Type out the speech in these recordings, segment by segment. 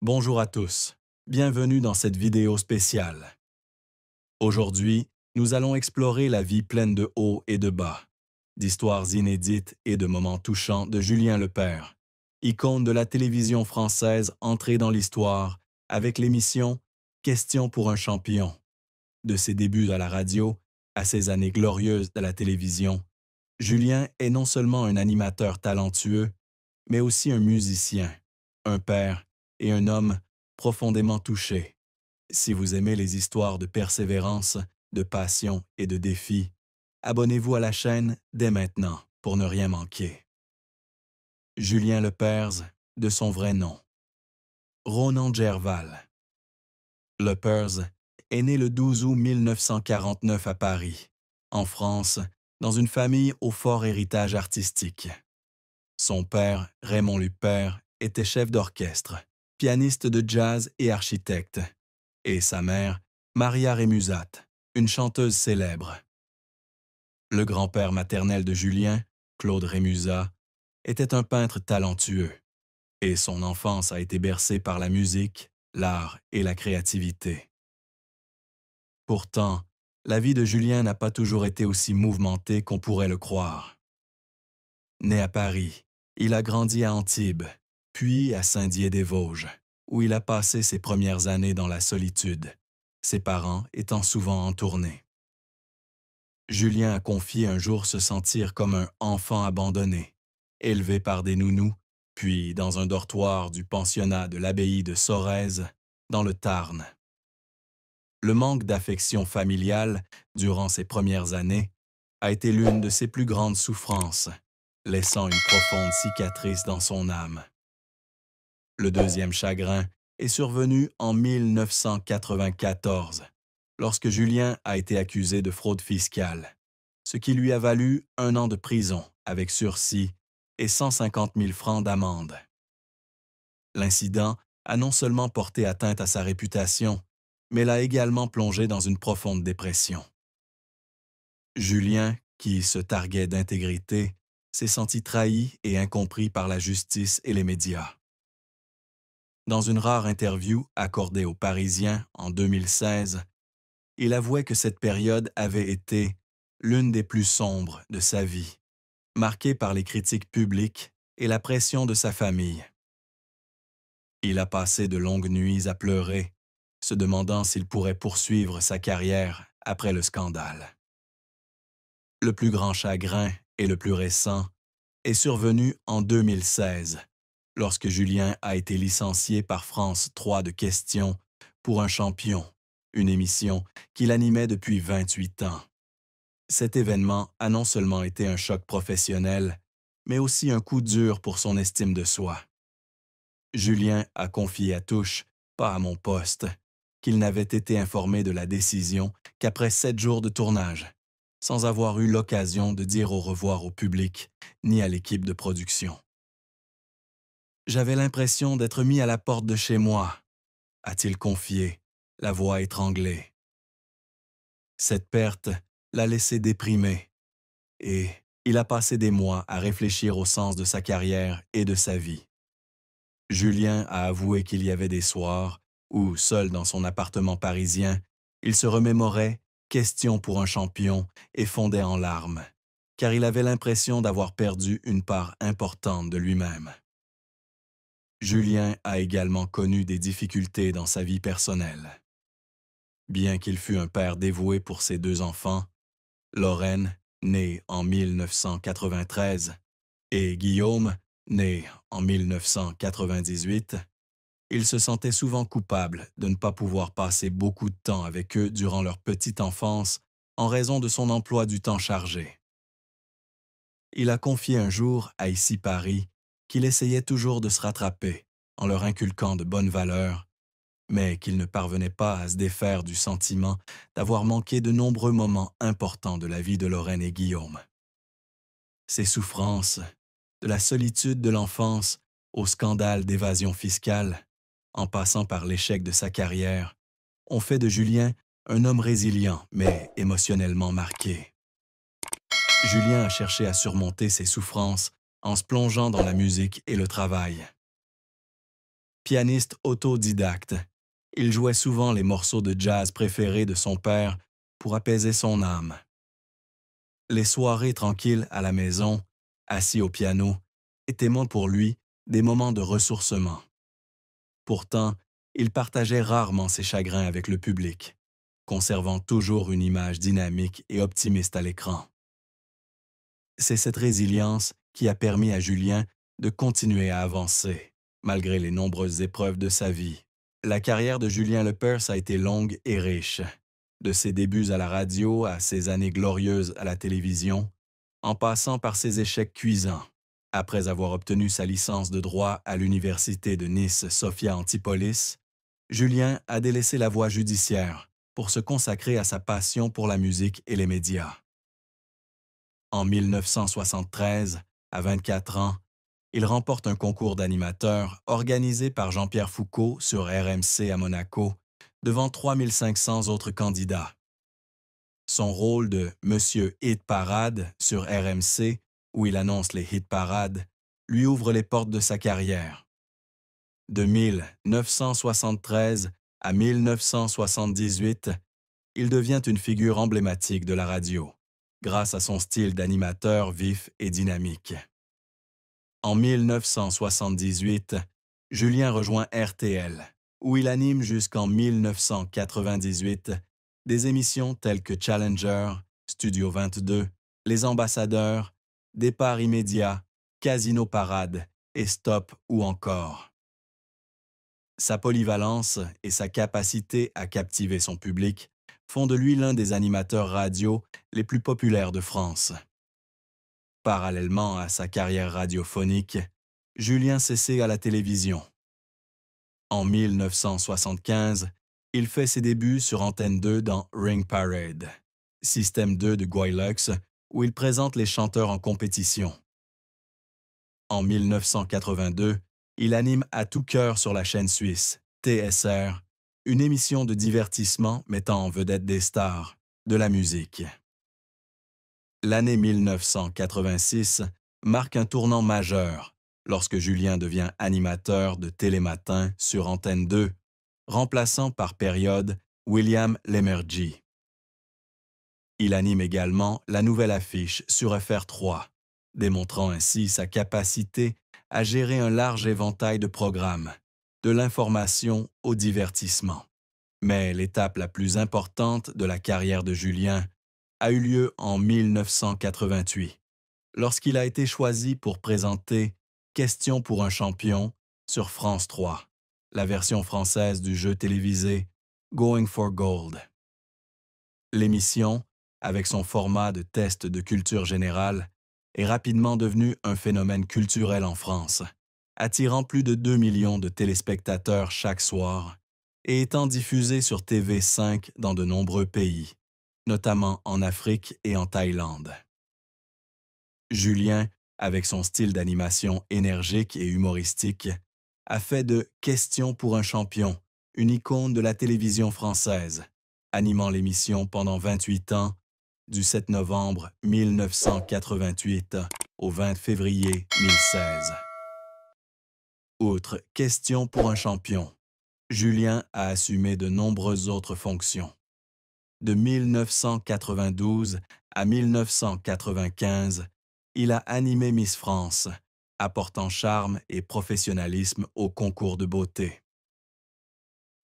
Bonjour à tous, bienvenue dans cette vidéo spéciale. Aujourd'hui, nous allons explorer la vie pleine de hauts et de bas, d'histoires inédites et de moments touchants de Julien Lepère, icône de la télévision française entrée dans l'histoire avec l'émission Question pour un champion. De ses débuts à la radio à ses années glorieuses de la télévision, Julien est non seulement un animateur talentueux, mais aussi un musicien, un père et un homme profondément touché. Si vous aimez les histoires de persévérance, de passion et de défi, abonnez-vous à la chaîne dès maintenant pour ne rien manquer. Julien Lepers, de son vrai nom. Ronan Gerval. Lepers est né le 12 août 1949 à Paris, en France, dans une famille au fort héritage artistique. Son père, Raymond Lepers, était chef d'orchestre, pianiste de jazz et architecte, et sa mère, Maria Rémusat, une chanteuse célèbre. Le grand-père maternel de Julien, Claude Rémusat, était un peintre talentueux, et son enfance a été bercée par la musique, l'art et la créativité. Pourtant, la vie de Julien n'a pas toujours été aussi mouvementée qu'on pourrait le croire. Né à Paris, il a grandi à Antibes, puis à Saint-Dié-des-Vosges, où il a passé ses premières années dans la solitude, ses parents étant souvent en tournée. Julien a confié un jour se sentir comme un enfant abandonné, élevé par des nounous, puis dans un dortoir du pensionnat de l'abbaye de Sorèze, dans le Tarn. Le manque d'affection familiale durant ses premières années a été l'une de ses plus grandes souffrances, laissant une profonde cicatrice dans son âme. Le deuxième chagrin est survenu en 1994, lorsque Julien a été accusé de fraude fiscale, ce qui lui a valu 1 an de prison avec sursis et 150 000 francs d'amende. L'incident a non seulement porté atteinte à sa réputation, mais l'a également plongé dans une profonde dépression. Julien, qui se targuait d'intégrité, s'est senti trahi et incompris par la justice et les médias. Dans une rare interview accordée aux Parisiens en 2016, il avouait que cette période avait été l'une des plus sombres de sa vie, marquée par les critiques publiques et la pression de sa famille. Il a passé de longues nuits à pleurer, se demandant s'il pourrait poursuivre sa carrière après le scandale. Le plus grand chagrin et le plus récent est survenu en 2016, lorsque Julien a été licencié par France 3 de Questions pour un champion, une émission qu'il animait depuis 28 ans. Cet événement a non seulement été un choc professionnel, mais aussi un coup dur pour son estime de soi. Julien a confié à Touche, pas à mon poste, qu'il n'avait été informé de la décision qu'après 7 jours de tournage, sans avoir eu l'occasion de dire au revoir au public ni à l'équipe de production. J'avais l'impression d'être mis à la porte de chez moi, a-t-il confié, la voix étranglée. Cette perte l'a laissé déprimé, et il a passé des mois à réfléchir au sens de sa carrière et de sa vie. Julien a avoué qu'il y avait des soirs où, seul dans son appartement parisien, il se remémorait Question pour un champion et fondait en larmes, car il avait l'impression d'avoir perdu une part importante de lui-même. Julien a également connu des difficultés dans sa vie personnelle. Bien qu'il fût un père dévoué pour ses 2 enfants, Lorraine, née en 1993, et Guillaume, né en 1998, il se sentait souvent coupable de ne pas pouvoir passer beaucoup de temps avec eux durant leur petite enfance en raison de son emploi du temps chargé. Il a confié un jour à Ici Paris qu'il essayait toujours de se rattraper en leur inculquant de bonnes valeurs, mais qu'il ne parvenait pas à se défaire du sentiment d'avoir manqué de nombreux moments importants de la vie de Lorraine et Guillaume. Ces souffrances, de la solitude de l'enfance au scandale d'évasion fiscale, en passant par l'échec de sa carrière, ont fait de Julien un homme résilient mais émotionnellement marqué. Julien a cherché à surmonter ses souffrances en se plongeant dans la musique et le travail. Pianiste autodidacte, il jouait souvent les morceaux de jazz préférés de son père pour apaiser son âme. Les soirées tranquilles à la maison, assis au piano, étaient moins pour lui des moments de ressourcement. Pourtant, il partageait rarement ses chagrins avec le public, conservant toujours une image dynamique et optimiste à l'écran. C'est cette résilience qui a permis à Julien de continuer à avancer, malgré les nombreuses épreuves de sa vie. La carrière de Julien Lepers a été longue et riche, de ses débuts à la radio à ses années glorieuses à la télévision, en passant par ses échecs cuisants. Après avoir obtenu sa licence de droit à l'université de Nice Sophia Antipolis, Julien a délaissé la voie judiciaire pour se consacrer à sa passion pour la musique et les médias. En 1973, à 24 ans, il remporte un concours d'animateur organisé par Jean-Pierre Foucault sur RMC à Monaco, devant 3500 autres candidats. Son rôle de Monsieur Hit Parade sur RMC, où il annonce les hit parades, lui ouvre les portes de sa carrière. De 1973 à 1978, il devient une figure emblématique de la radio, grâce à son style d'animateur vif et dynamique. En 1978, Julien rejoint RTL, où il anime jusqu'en 1998 des émissions telles que Challenger, Studio 22, Les Ambassadeurs, Départ immédiat, Casino Parade et Stop ou encore. Sa polyvalence et sa capacité à captiver son public font de lui l'un des animateurs radio les plus populaires de France. Parallèlement à sa carrière radiophonique, Julien s'essaie à la télévision. En 1975, il fait ses débuts sur Antenne 2 dans Ring Parade, système 2 de Guylux, où il présente les chanteurs en compétition. En 1982, il anime À tout cœur sur la chaîne suisse, TSR, une émission de divertissement mettant en vedette des stars, de la musique. L'année 1986 marque un tournant majeur lorsque Julien devient animateur de Télématin sur Antenne 2, remplaçant par période William Lémergie. Il anime également la nouvelle affiche sur FR3, démontrant ainsi sa capacité à gérer un large éventail de programmes, de l'information au divertissement. Mais l'étape la plus importante de la carrière de Julien a eu lieu en 1988, lorsqu'il a été choisi pour présenter Question pour un champion sur France 3, la version française du jeu télévisé Going for Gold. L'émission, avec son format de test de culture générale, est rapidement devenue un phénomène culturel en France, attirant plus de 2 millions de téléspectateurs chaque soir et étant diffusée sur TV5 dans de nombreux pays, notamment en Afrique et en Thaïlande. Julien, avec son style d'animation énergique et humoristique, a fait de Question pour un champion une icône de la télévision française, animant l'émission pendant 28 ans, du 7 novembre 1988 au 20 février 2016. Outre Question pour un champion, Julien a assumé de nombreuses autres fonctions. De 1992 à 1995, il a animé Miss France, apportant charme et professionnalisme au concours de beauté.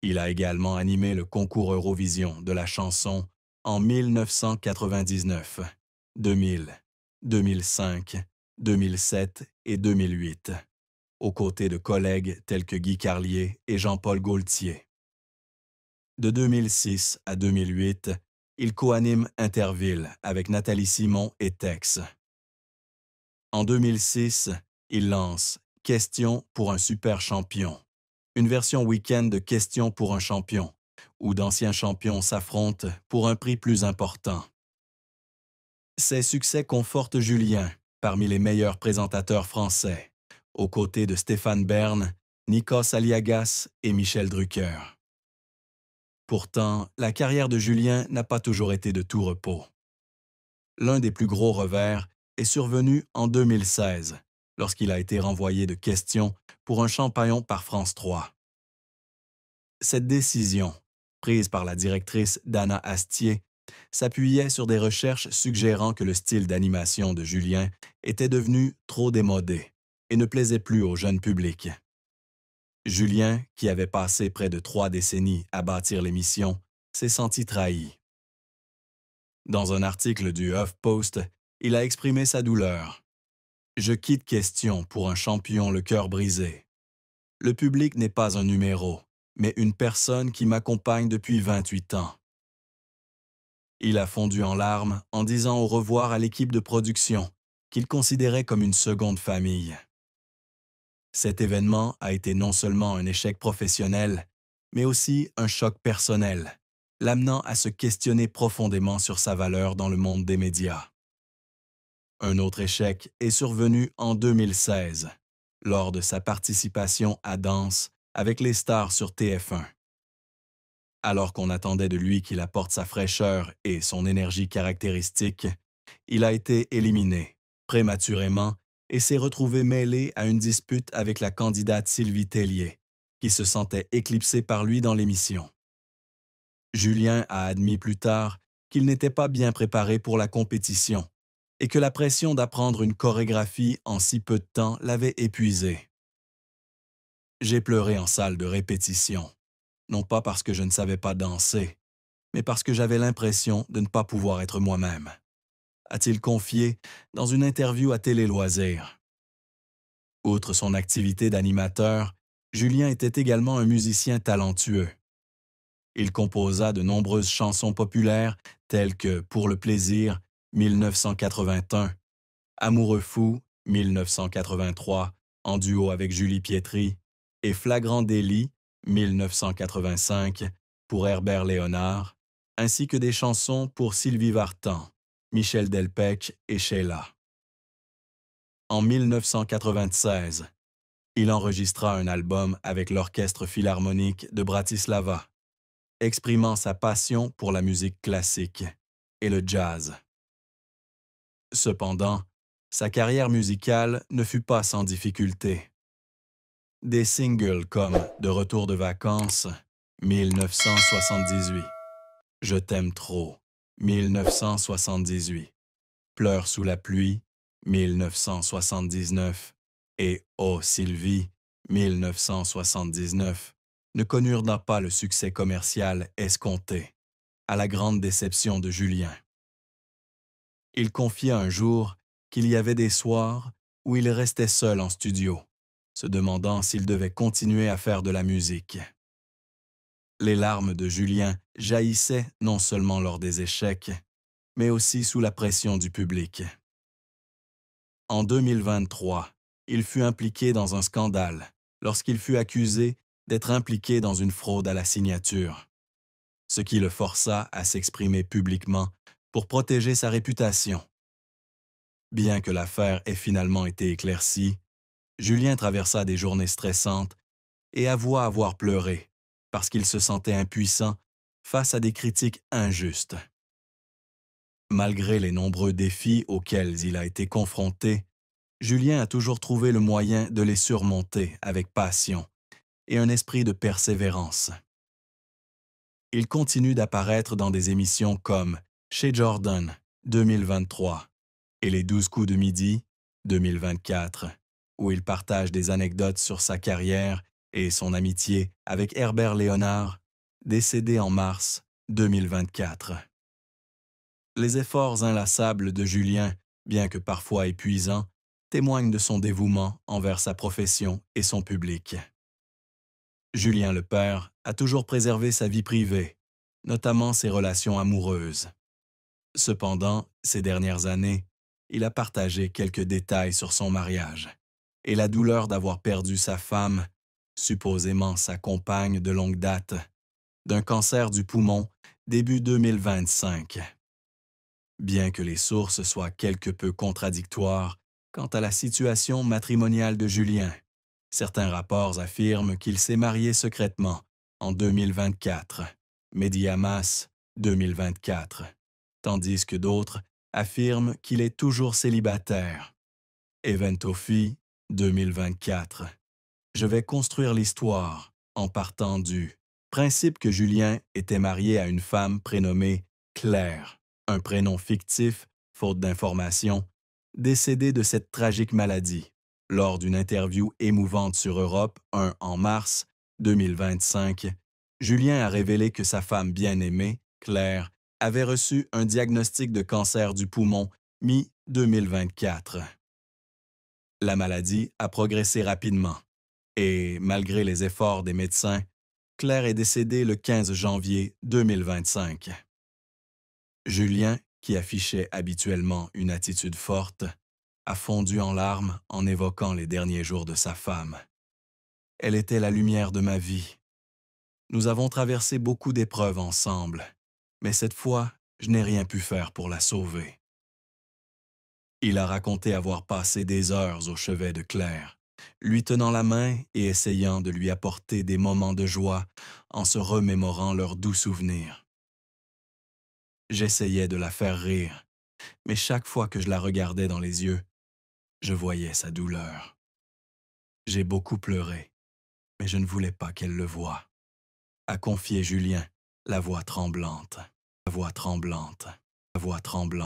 Il a également animé le concours Eurovision de la chanson en 1999, 2000, 2005, 2007 et 2008, aux côtés de collègues tels que Guy Carlier et Jean-Paul Gaultier. De 2006 à 2008, il co-anime Interville avec Nathalie Simon et Tex. En 2006, il lance Question pour un super champion, une version week-end de Question pour un champion, où d'anciens champions s'affrontent pour un prix plus important. Ces succès confortent Julien parmi les meilleurs présentateurs français, aux côtés de Stéphane Bern, Nikos Aliagas et Michel Drucker. Pourtant, la carrière de Julien n'a pas toujours été de tout repos. L'un des plus gros revers est survenu en 2016, lorsqu'il a été renvoyé de questions pour un champignon par France 3. Cette décision, prise par la directrice Dana Astier, s'appuyait sur des recherches suggérant que le style d'animation de Julien était devenu trop démodé et ne plaisait plus au jeune public. Julien, qui avait passé près de 3 décennies à bâtir l'émission, s'est senti trahi. Dans un article du HuffPost, il a exprimé sa douleur. « Je quitte Question pour un champion le cœur brisé. Le public n'est pas un numéro, mais une personne qui m'accompagne depuis 28 ans. » Il a fondu en larmes en disant au revoir à l'équipe de production, qu'il considérait comme une seconde famille. Cet événement a été non seulement un échec professionnel, mais aussi un choc personnel, l'amenant à se questionner profondément sur sa valeur dans le monde des médias. Un autre échec est survenu en 2016, lors de sa participation à Danse avec les stars sur TF1. Alors qu'on attendait de lui qu'il apporte sa fraîcheur et son énergie caractéristique, il a été éliminé, prématurément, et s'est retrouvé mêlé à une dispute avec la candidate Sylvie Tellier, qui se sentait éclipsée par lui dans l'émission. Julien a admis plus tard qu'il n'était pas bien préparé pour la compétition et que la pression d'apprendre une chorégraphie en si peu de temps l'avait épuisé. « J'ai pleuré en salle de répétition, non pas parce que je ne savais pas danser, mais parce que j'avais l'impression de ne pas pouvoir être moi-même », a-t-il confié dans une interview à Télé Loisirs. Outre son activité d'animateur, Julien était également un musicien talentueux. Il composa de nombreuses chansons populaires telles que Pour le plaisir, 1981, Amoureux fou, 1983, en duo avec Julie Pietri, et Flagrant délit, 1985, pour Herbert Léonard, ainsi que des chansons pour Sylvie Vartan, Michel Delpech et Sheila. En 1996, il enregistra un album avec l'Orchestre philharmonique de Bratislava, exprimant sa passion pour la musique classique et le jazz. Cependant, sa carrière musicale ne fut pas sans difficulté. Des singles comme De retour de vacances, 1978, Je t'aime trop, 1978, Pleure sous la pluie, 1979, et Oh Sylvie, 1979, ne connurent pas le succès commercial escompté, à la grande déception de Julien. Il confia un jour qu'il y avait des soirs où il restait seul en studio, se demandant s'il devait continuer à faire de la musique. Les larmes de Julien jaillissaient non seulement lors des échecs, mais aussi sous la pression du public. En 2023, il fut impliqué dans un scandale lorsqu'il fut accusé d'être impliqué dans une fraude à la signature, ce qui le força à s'exprimer publiquement pour protéger sa réputation. Bien que l'affaire ait finalement été éclaircie, Julien traversa des journées stressantes et avoua avoir pleuré parce qu'il se sentait impuissant face à des critiques injustes. Malgré les nombreux défis auxquels il a été confronté, Julien a toujours trouvé le moyen de les surmonter avec passion et un esprit de persévérance. Il continue d'apparaître dans des émissions comme Chez Jordan, 2023, et Les 12 coups de midi, 2024, où il partage des anecdotes sur sa carrière et son amitié avec Herbert Léonard, décédé en mars 2024. Les efforts inlassables de Julien, bien que parfois épuisants, témoignent de son dévouement envers sa profession et son public. Julien Lepère a toujours préservé sa vie privée, notamment ses relations amoureuses. Cependant, ces dernières années, il a partagé quelques détails sur son mariage et la douleur d'avoir perdu sa femme, supposément sa compagne de longue date, d'un cancer du poumon début 2025. Bien que les sources soient quelque peu contradictoires quant à la situation matrimoniale de Julien, certains rapports affirment qu'il s'est marié secrètement en 2024, Mediamas 2024, tandis que d'autres affirment qu'il est toujours célibataire, Eventofi 2024. Je vais construire l'histoire en partant du principe que Julien était marié à une femme prénommée Claire, un prénom fictif, faute d'informations, décédée de cette tragique maladie. Lors d'une interview émouvante sur Europe 1 en mars 2025, Julien a révélé que sa femme bien-aimée, Claire, avait reçu un diagnostic de cancer du poumon mi-2024. La maladie a progressé rapidement et, malgré les efforts des médecins, Claire est décédée le 15 janvier 2025. Julien, qui affichait habituellement une attitude forte, a fondu en larmes en évoquant les derniers jours de sa femme. Elle était la lumière de ma vie. Nous avons traversé beaucoup d'épreuves ensemble, mais cette fois, je n'ai rien pu faire pour la sauver. Il a raconté avoir passé des heures au chevet de Claire, lui tenant la main et essayant de lui apporter des moments de joie en se remémorant leurs doux souvenirs. J'essayais de la faire rire, mais chaque fois que je la regardais dans les yeux, je voyais sa douleur. J'ai beaucoup pleuré, mais je ne voulais pas qu'elle le voie, a confié Julien, la voix tremblante, la voix tremblante, la voix tremblante.